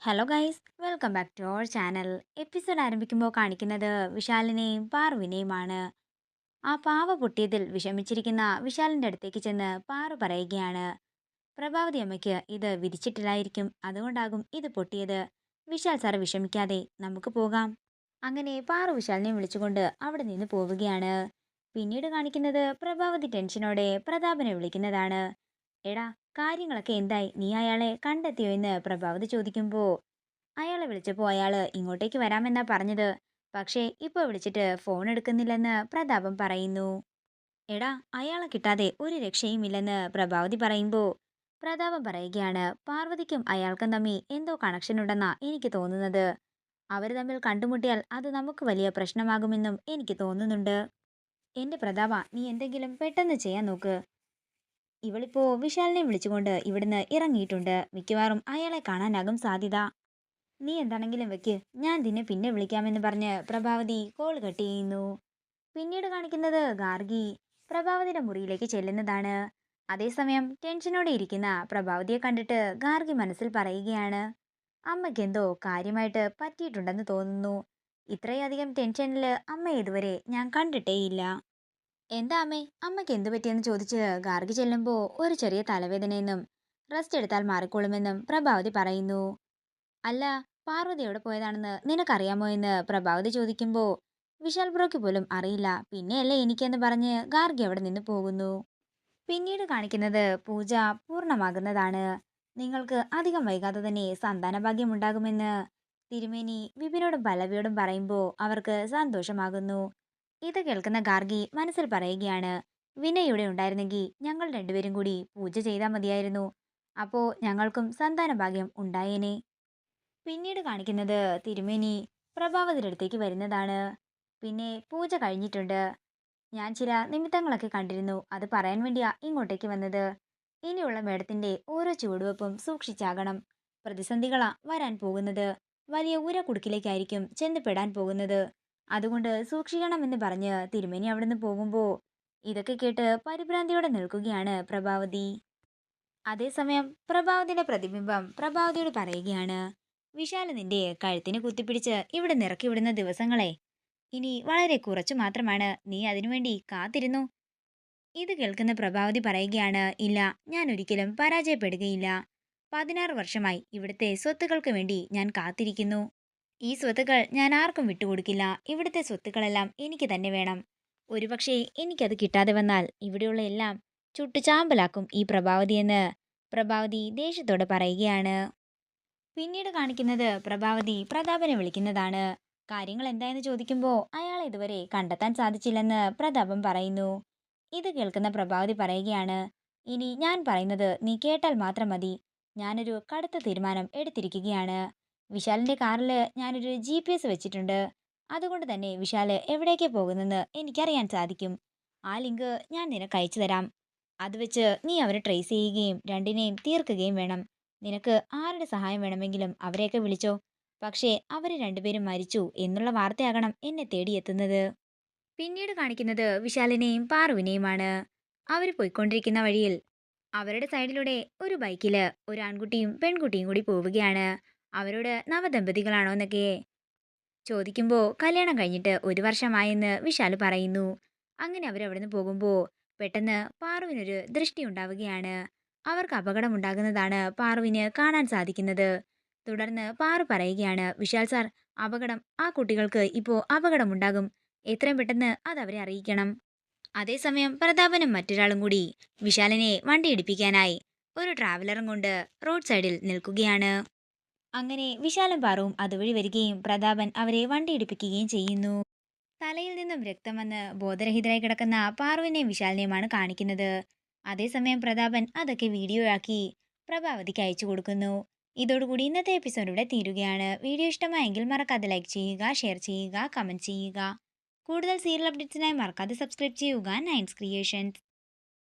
Hello guys, welcome back to our channel. Episode ആരംഭിക്കുമ്പോൾ കാണിക്കുന്നത് വിശാലിനെയും പാറുവിനെയുമാണ്. ആ പാവ പൊട്ടിയതിൽ വിഷമിച്ചിരിക്കുന്ന വിശാലിൻ്റെ അടുത്തേക്ക് ചെന്ന് പാറു പറയുകയാണ്, പ്രഭാവതി അമ്മയ്ക്ക് ഇത് വിധിച്ചിട്ടില്ലായിരിക്കും, അതുകൊണ്ടാകും ഇത് പൊട്ടിയത്. വിശാൽ സാർ വിഷമിക്കാതെ നമുക്ക് പോകാം. അങ്ങനെ പാറു വിശാലിനെ വിളിച്ചുകൊണ്ട് അവിടെ നിന്ന് പോവുകയാണ്. പിന്നീട് കാണിക്കുന്നത് പ്രഭാവതി ടെൻഷനോടെ പ്രതാപനെ വിളിക്കുന്നതാണ്. എടാ, കാര്യങ്ങളൊക്കെ എന്തായി, നീ അയാളെ കണ്ടെത്തിയോ എന്ന് പ്രഭാവതി ചോദിക്കുമ്പോൾ, അയാളെ വിളിച്ചപ്പോൾ അയാള് ഇങ്ങോട്ടേക്ക് വരാമെന്നാ പറഞ്ഞത്, പക്ഷേ ഇപ്പോൾ വിളിച്ചിട്ട് ഫോൺ എടുക്കുന്നില്ലെന്ന് പ്രതാപം പറയുന്നു. എടാ, അയാളെ കിട്ടാതെ ഒരു രക്ഷയുമില്ലെന്ന് പ്രഭാവതി പറയുമ്പോൾ പ്രതാപം പറയുകയാണ്, പാർവതിക്കും അയാൾക്കും തമ്മിൽ എന്തോ കണക്ഷൻ ഉണ്ടെന്നാ എനിക്ക് തോന്നുന്നത്. അവർ തമ്മിൽ കണ്ടുമുട്ടിയാൽ അത് നമുക്ക് വലിയ പ്രശ്നമാകുമെന്നും എനിക്ക് തോന്നുന്നുണ്ട്. എന്റെ പ്രതാപ, നീ എന്തെങ്കിലും പെട്ടെന്ന് ചെയ്യാൻ നോക്ക്. ഇവളിപ്പോ വിശാലിനെ വിളിച്ചുകൊണ്ട് ഇവിടുന്ന് ഇറങ്ങിയിട്ടുണ്ട്. മിക്കവാറും അയാളെ കാണാനാകും സാധ്യത. നീ എന്താണെങ്കിലും വെക്ക്, ഞാൻ നിന്നെ പിന്നെ വിളിക്കാമെന്ന് പറഞ്ഞ് പ്രഭാവതി കോൾ കട്ട് ചെയ്യുന്നു. പിന്നീട് കാണിക്കുന്നത് ഗാർഗി പ്രഭാവതിയുടെ മുറിയിലേക്ക് ചെല്ലുന്നതാണ്. അതേസമയം ടെൻഷനോടെ ഇരിക്കുന്ന പ്രഭാവതിയെ കണ്ടിട്ട് ഗാർഗി മനസ്സിൽ പറയുകയാണ്, അമ്മയ്ക്ക് എന്തോ കാര്യമായിട്ട് പറ്റിയിട്ടുണ്ടെന്ന് തോന്നുന്നു. ഇത്രയധികം ടെൻഷനിൽ അമ്മ ഇതുവരെ ഞാൻ കണ്ടിട്ടേയില്ല. എന്താ അമ്മേ, അമ്മയ്ക്ക് എന്തു പറ്റിയെന്ന് ചോദിച്ച് ഗാർഗി ചെല്ലുമ്പോൾ ഒരു ചെറിയ തലവേദനയെന്നും റെസ്റ്റ് എടുത്താൽ മാറിക്കോളുമെന്നും പ്രഭാവതി പറയുന്നു. അല്ല, പാർവതി എവിടെ പോയതാണെന്ന് നിനക്കറിയാമോ എന്ന് പ്രഭാവതി ചോദിക്കുമ്പോൾ, വിശാൽ ബ്രോയ്ക്ക് പോലും അറിയില്ല, പിന്നെയല്ലേ എനിക്കെന്ന് പറഞ്ഞ് ഗാർഗി അവിടെ നിന്ന് പോകുന്നു. പിന്നീട് കാണിക്കുന്നത് പൂജ പൂർണ്ണമാകുന്നതാണ്. നിങ്ങൾക്ക് അധികം വൈകാതെ തന്നെ സന്താനഭാഗ്യം ഉണ്ടാകുമെന്ന് തിരുമേനി വിപിനോടും പല്ലവിയോടും പറയുമ്പോൾ അവർക്ക് സന്തോഷമാകുന്നു. ഇത് കേൾക്കുന്ന ഗാർഗി മനസ്സിൽ പറയുകയാണ്, വിനയ് ഇവിടെ ഉണ്ടായിരുന്നെങ്കിൽ ഞങ്ങൾ രണ്ടുപേരും കൂടി പൂജ ചെയ്താൽ മതിയായിരുന്നു. അപ്പോ ഞങ്ങൾക്കും സന്താനഭാഗ്യം ഉണ്ടായേനെ. പിന്നീട് കാണിക്കുന്നത് തിരുമേനി പ്രഭാവതിയുടെ അടുത്തേക്ക് വരുന്നതാണ്. പിന്നെ പൂജ കഴിഞ്ഞിട്ടുണ്ട്. ഞാൻ ചില നിമിത്തങ്ങളൊക്കെ കണ്ടിരുന്നു, അത് പറയാൻ വേണ്ടിയാ ഇങ്ങോട്ടേക്ക് വന്നത്. ഇനിയുള്ള മേഡത്തിന്റെ ഓരോ ചുവടുവെപ്പും സൂക്ഷിച്ചാകണം. പ്രതിസന്ധികളാ വരാൻ പോകുന്നത്. വലിയ കുടുക്കിലേക്കായിരിക്കും ചെന്നപ്പെടാൻ പോകുന്നത്. അതുകൊണ്ട് സൂക്ഷിക്കണമെന്ന് പറഞ്ഞ് തിരുമേനി അവിടുന്ന് പോകുമ്പോൾ ഇതൊക്കെ കേട്ട് പരിഭ്രാന്തിയോടെ നിൽക്കുകയാണ് പ്രഭാവതി. അതേസമയം പ്രഭാവതിയുടെ പ്രതിബിംബം പ്രഭാവതിയോട് പറയുകയാണ്, വിശാല് നിന്റെ കഴുത്തിന് കുത്തിപ്പിടിച്ച് ഇവിടെ നിറക്കി വിടുന്ന ദിവസങ്ങളെ ഇനി വളരെ കുറച്ചു മാത്രമാണ്. നീ അതിനുവേണ്ടി കാത്തിരുന്നു. ഇത് കേൾക്കുന്ന പ്രഭാവതി പറയുകയാണ്, ഇല്ല, ഞാൻ ഒരിക്കലും പരാജയപ്പെടുകയില്ല. 16 വർഷമായി ഇവിടുത്തെ സ്വത്തുക്കൾക്ക് വേണ്ടി ഞാൻ കാത്തിരിക്കുന്നു. ഈ സ്വത്തുക്കൾ ഞാൻ ആർക്കും വിട്ടുകൊടുക്കില്ല. ഇവിടുത്തെ സ്വത്തുക്കളെല്ലാം എനിക്ക് തന്നെ വേണം. ഒരുപക്ഷെ എനിക്കത് കിട്ടാതെ വന്നാൽ ഇവിടെയുള്ള എല്ലാം ചുട്ടുചാമ്പലാക്കും ഈ പ്രഭാവതിയെന്ന് പ്രഭാവതി ദേഷ്യത്തോടെ പറയുകയാണ്. പിന്നീട് കാണിക്കുന്നത് പ്രഭാവതി പ്രതാപനെ വിളിക്കുന്നതാണ്. കാര്യങ്ങൾ എന്തായെന്ന് ചോദിക്കുമ്പോൾ അയാളെ ഇതുവരെ കണ്ടെത്താൻ സാധിച്ചില്ലെന്ന് പ്രതാപൻ പറയുന്നു. ഇത് കേൾക്കുന്ന പ്രഭാവതി പറയുകയാണ്, ഇനി ഞാൻ പറയുന്നത് നീ കേട്ടാൽ മാത്രം മതി. ഞാനൊരു കടുത്ത തീരുമാനം എടുത്തിരിക്കുകയാണ്. വിശാലിന്റെ കാറിൽ ഞാനൊരു GPS വെച്ചിട്ടുണ്ട്. അതുകൊണ്ട് തന്നെ വിശാല് എവിടേക്ക് പോകുന്നെന്ന് എനിക്കറിയാൻ സാധിക്കും. ആ ലിങ്ക് ഞാൻ നിനക്ക് അയച്ചു തരാം. അത് വെച്ച് നീ അവരെ ട്രേസ് ചെയ്യുകയും രണ്ടിനെയും തീർക്കുകയും വേണം. നിനക്ക് ആരുടെ സഹായം വേണമെങ്കിലും അവരെയൊക്കെ വിളിച്ചോ. പക്ഷേ അവര് രണ്ടുപേരും മരിച്ചു എന്നുള്ള വാർത്തയാകണം എന്നെ തേടിയെത്തുന്നത്. പിന്നീട് കാണിക്കുന്നത് വിശാലിനെയും പാറുവിനെയുമാണ്. അവർ പോയിക്കൊണ്ടിരിക്കുന്ന വഴിയിൽ അവരുടെ സൈഡിലൂടെ ഒരു ബൈക്കില് ഒരു ആൺകുട്ടിയും പെൺകുട്ടിയും കൂടി പോവുകയാണ്. അവരോട് നവദമ്പതികളാണോ എന്നൊക്കെ ചോദിക്കുമ്പോൾ കല്യാണം കഴിഞ്ഞിട്ട് 1 വർഷമായെന്ന് വിശാല് പറയുന്നു. അങ്ങനെ അവരവിടുന്ന് പോകുമ്പോൾ പെട്ടെന്ന് പാറുവിനൊരു ദൃഷ്ടി ഉണ്ടാവുകയാണ്. അവർക്ക് അപകടമുണ്ടാകുന്നതാണ് പാറുവിന് കാണാൻ സാധിക്കുന്നത്. തുടർന്ന് പാറു പറയുകയാണ്, വിശാൽ സാർ, അപകടം, ആ കുട്ടികൾക്ക് ഇപ്പോൾ അപകടമുണ്ടാകും. എത്രയും പെട്ടെന്ന് അത് അവരെ അറിയിക്കണം. അതേസമയം പ്രതാപനും മറ്റൊരാളും കൂടി വിശാലിനെ വണ്ടി ഇടിപ്പിക്കാനായി ഒരു ട്രാവലറും കൊണ്ട് റോഡ് സൈഡിൽ നിൽക്കുകയാണ്. അങ്ങനെ വിശാലും പാറുവും അതുവഴി വരികയും പ്രതാപൻ അവരെ വണ്ടി ഇടിപ്പിക്കുകയും ചെയ്യുന്നു. തലയിൽ നിന്നും രക്തം വന്ന് ബോധരഹിതരായി കിടക്കുന്ന പാറുവിനെയും വിശാലിനെയുമാണ് കാണിക്കുന്നത്. അതേസമയം പ്രതാപൻ അതൊക്കെ വീഡിയോ ആക്കി പ്രഭാവതിക്ക് അയച്ചു കൊടുക്കുന്നു. ഇതോടുകൂടി ഇന്നത്തെ എപ്പിസോഡ് ഇവിടെ തീരുകയാണ്. വീഡിയോ ഇഷ്ടമായെങ്കിൽ മറക്കാതെ ലൈക്ക് ചെയ്യുക, ഷെയർ ചെയ്യുക, കമന്റ് ചെയ്യുക. കൂടുതൽ സീരിയൽ അപ്ഡേറ്റ്സിനായി മറക്കാതെ സബ്സ്ക്രൈബ് ചെയ്യുക നയൻസ് ക്രിയേഷൻസ്.